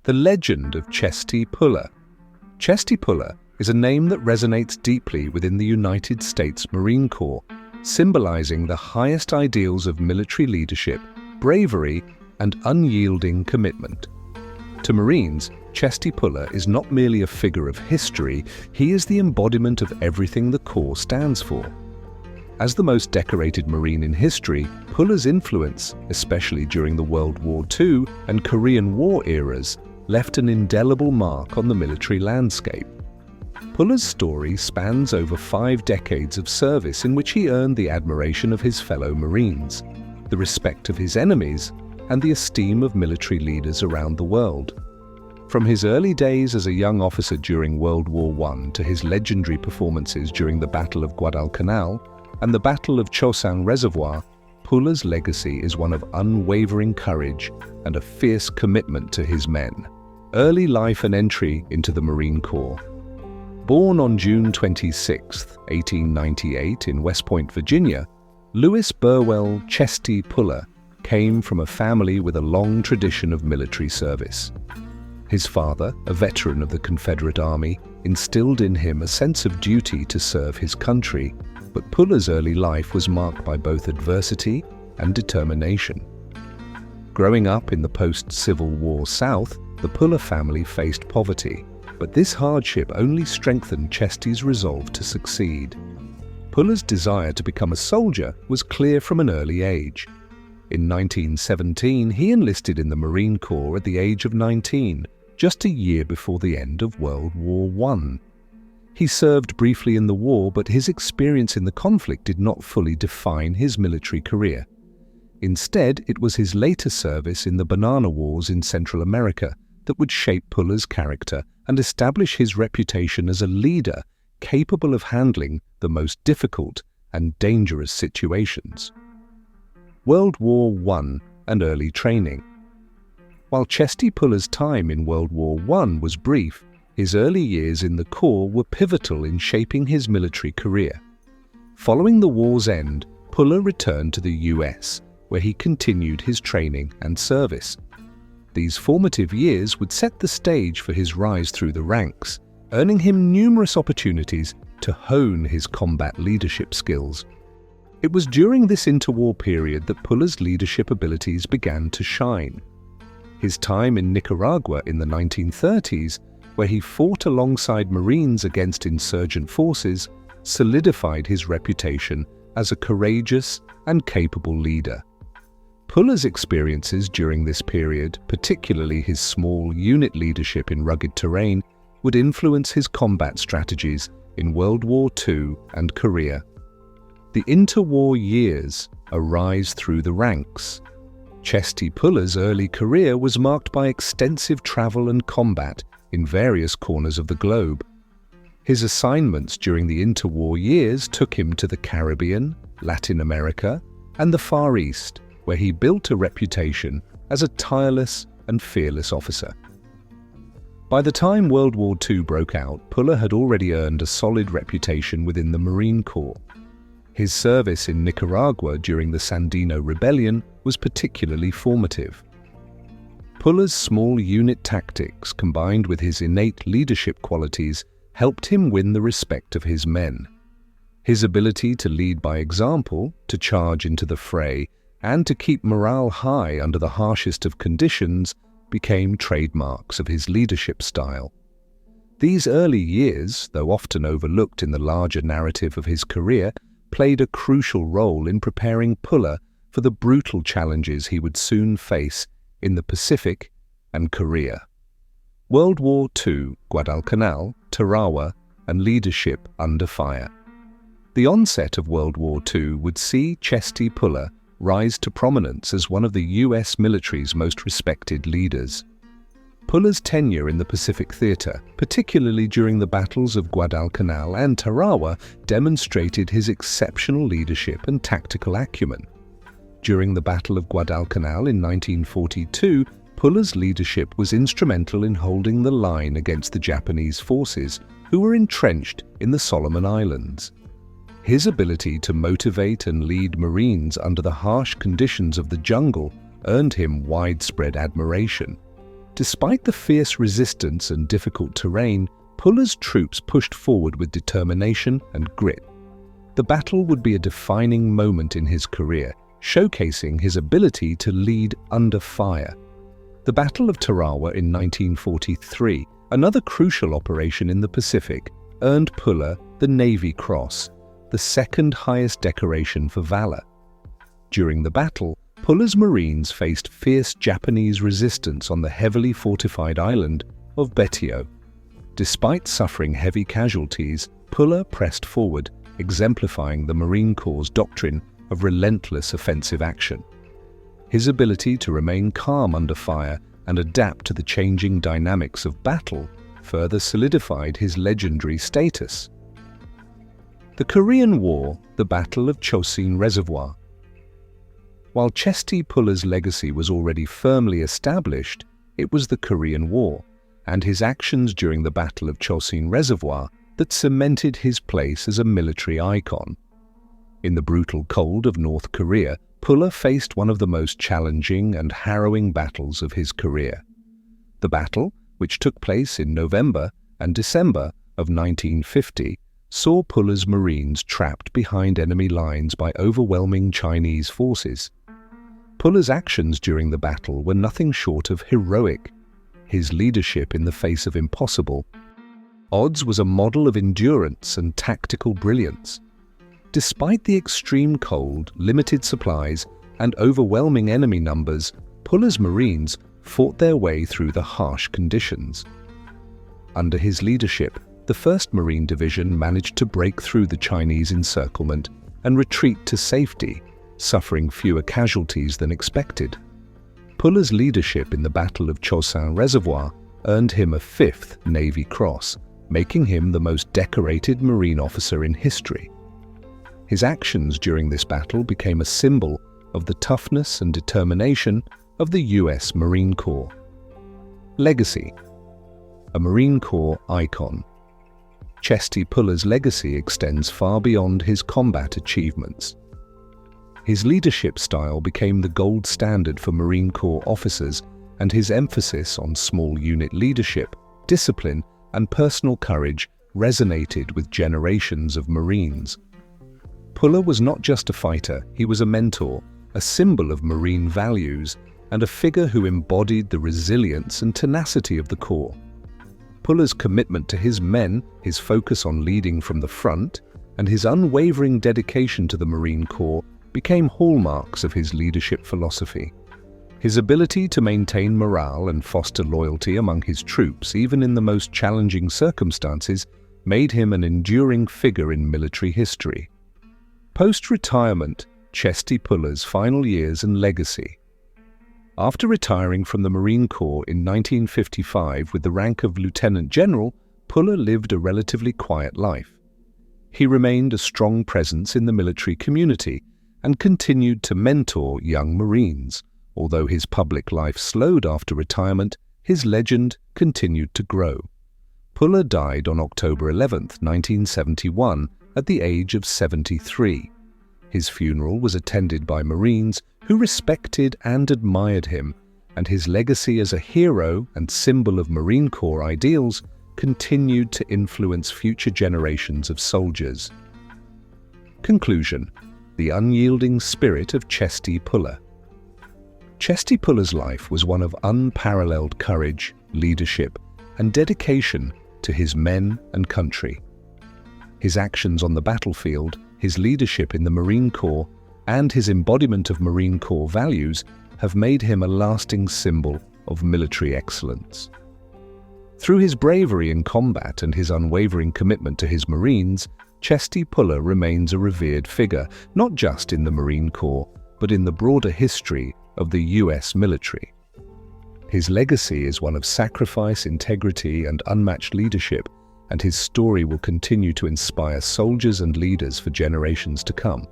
The legend of Chesty Puller. Chesty Puller is a name that resonates deeply within the United States Marine Corps, symbolizing the highest ideals of military leadership, bravery, and unyielding commitment. To Marines, Chesty Puller is not merely a figure of history, he is the embodiment of everything the Corps stands for. As the most decorated Marine in history, Puller's influence, especially during the World War II and Korean War eras, left an indelible mark on the military landscape. Puller's story spans over 5 decades of service in which he earned the admiration of his fellow Marines, the respect of his enemies, and the esteem of military leaders around the world. From his early days as a young officer during World War I to his legendary performances during the Battle of Guadalcanal and the Battle of Chosin Reservoir, Puller's legacy is one of unwavering courage and a fierce commitment to his men. Early life and entry into the Marine Corps. Born on June 26, 1898 in West Point, Virginia, Louis Burwell Chesty Puller came from a family with a long tradition of military service. His father, a veteran of the Confederate Army, instilled in him a sense of duty to serve his country, but Puller's early life was marked by both adversity and determination. Growing up in the post-Civil War South, the Puller family faced poverty, but this hardship only strengthened Chesty's resolve to succeed. Puller's desire to become a soldier was clear from an early age. In 1917, he enlisted in the Marine Corps at the age of 19, just a year before the end of World War I. He served briefly in the war, but his experience in the conflict did not fully define his military career. Instead, it was his later service in the Banana Wars in Central America that would shape Puller's character and establish his reputation as a leader capable of handling the most difficult and dangerous situations. World War I and early training. While Chesty Puller's time in World War I was brief, his early years in the Corps were pivotal in shaping his military career. Following the war's end, Puller returned to the US, where he continued his training and service. These formative years would set the stage for his rise through the ranks, earning him numerous opportunities to hone his combat leadership skills. It was during this interwar period that Puller's leadership abilities began to shine. His time in Nicaragua in the 1930s, where he fought alongside Marines against insurgent forces, solidified his reputation as a courageous and capable leader. Puller's experiences during this period, particularly his small unit leadership in rugged terrain, would influence his combat strategies in World War II and Korea. The interwar years, a rise through the ranks. Chesty Puller's early career was marked by extensive travel and combat in various corners of the globe. His assignments during the interwar years took him to the Caribbean, Latin America, and the Far East, where he built a reputation as a tireless and fearless officer. By the time World War II broke out, Puller had already earned a solid reputation within the Marine Corps. His service in Nicaragua during the Sandino Rebellion was particularly formative. Puller's small unit tactics, combined with his innate leadership qualities, helped him win the respect of his men. His ability to lead by example, to charge into the fray, and to keep morale high under the harshest of conditions became trademarks of his leadership style. These early years, though often overlooked in the larger narrative of his career, played a crucial role in preparing Puller for the brutal challenges he would soon face in the Pacific and Korea. World War II, Guadalcanal, Tarawa, and leadership under fire. The onset of World War II would see Chesty Puller rise to prominence as one of the US military's most respected leaders. Puller's tenure in the Pacific Theater, particularly during the battles of Guadalcanal and Tarawa, demonstrated his exceptional leadership and tactical acumen. During the Battle of Guadalcanal in 1942, Puller's leadership was instrumental in holding the line against the Japanese forces, who were entrenched in the Solomon Islands. His ability to motivate and lead Marines under the harsh conditions of the jungle earned him widespread admiration. Despite the fierce resistance and difficult terrain, Puller's troops pushed forward with determination and grit. The battle would be a defining moment in his career, showcasing his ability to lead under fire. The Battle of Tarawa in 1943, another crucial operation in the Pacific, earned Puller the Navy Cross, the second highest decoration for valor. During the battle, Puller's Marines faced fierce Japanese resistance on the heavily fortified island of Betio. Despite suffering heavy casualties, Puller pressed forward, exemplifying the Marine Corps' doctrine of relentless offensive action. His ability to remain calm under fire and adapt to the changing dynamics of battle further solidified his legendary status. The Korean War, the Battle of Chosin Reservoir. While Chesty Puller's legacy was already firmly established, it was the Korean War and his actions during the Battle of Chosin Reservoir that cemented his place as a military icon. In the brutal cold of North Korea, Puller faced one of the most challenging and harrowing battles of his career. The battle, which took place in November and December of 1950, saw Puller's Marines trapped behind enemy lines by overwhelming Chinese forces. Puller's actions during the battle were nothing short of heroic. His leadership in the face of impossible odds was a model of endurance and tactical brilliance. Despite the extreme cold, limited supplies, and overwhelming enemy numbers, Puller's Marines fought their way through the harsh conditions. Under his leadership, the 1st Marine Division managed to break through the Chinese encirclement and retreat to safety, suffering fewer casualties than expected. Puller's leadership in the Battle of Chosin Reservoir earned him a 5th Navy Cross, making him the most decorated Marine officer in history. His actions during this battle became a symbol of the toughness and determination of the U.S. Marine Corps. Legacy. A Marine Corps icon. Chesty Puller's legacy extends far beyond his combat achievements. His leadership style became the gold standard for Marine Corps officers, and his emphasis on small unit leadership, discipline, and personal courage resonated with generations of Marines. Puller was not just a fighter, he was a mentor, a symbol of Marine values, and a figure who embodied the resilience and tenacity of the Corps. Puller's commitment to his men, his focus on leading from the front, and his unwavering dedication to the Marine Corps became hallmarks of his leadership philosophy. His ability to maintain morale and foster loyalty among his troops, even in the most challenging circumstances, made him an enduring figure in military history. Post-retirement, Chesty Puller's final years and legacy. After retiring from the Marine Corps in 1955 with the rank of Lieutenant General, Puller lived a relatively quiet life. He remained a strong presence in the military community and continued to mentor young Marines. Although his public life slowed after retirement, his legend continued to grow. Puller died on October 11, 1971, at the age of 73. His funeral was attended by Marines who respected and admired him, and his legacy as a hero and symbol of Marine Corps ideals continued to influence future generations of soldiers. Conclusion: the unyielding spirit of Chesty Puller. Chesty Puller's life was one of unparalleled courage, leadership, and dedication to his men and country. His actions on the battlefield, his leadership in the Marine Corps, and his embodiment of Marine Corps values have made him a lasting symbol of military excellence. Through his bravery in combat and his unwavering commitment to his Marines, Chesty Puller remains a revered figure, not just in the Marine Corps, but in the broader history of the U.S. military. His legacy is one of sacrifice, integrity, and unmatched leadership, and his story will continue to inspire soldiers and leaders for generations to come.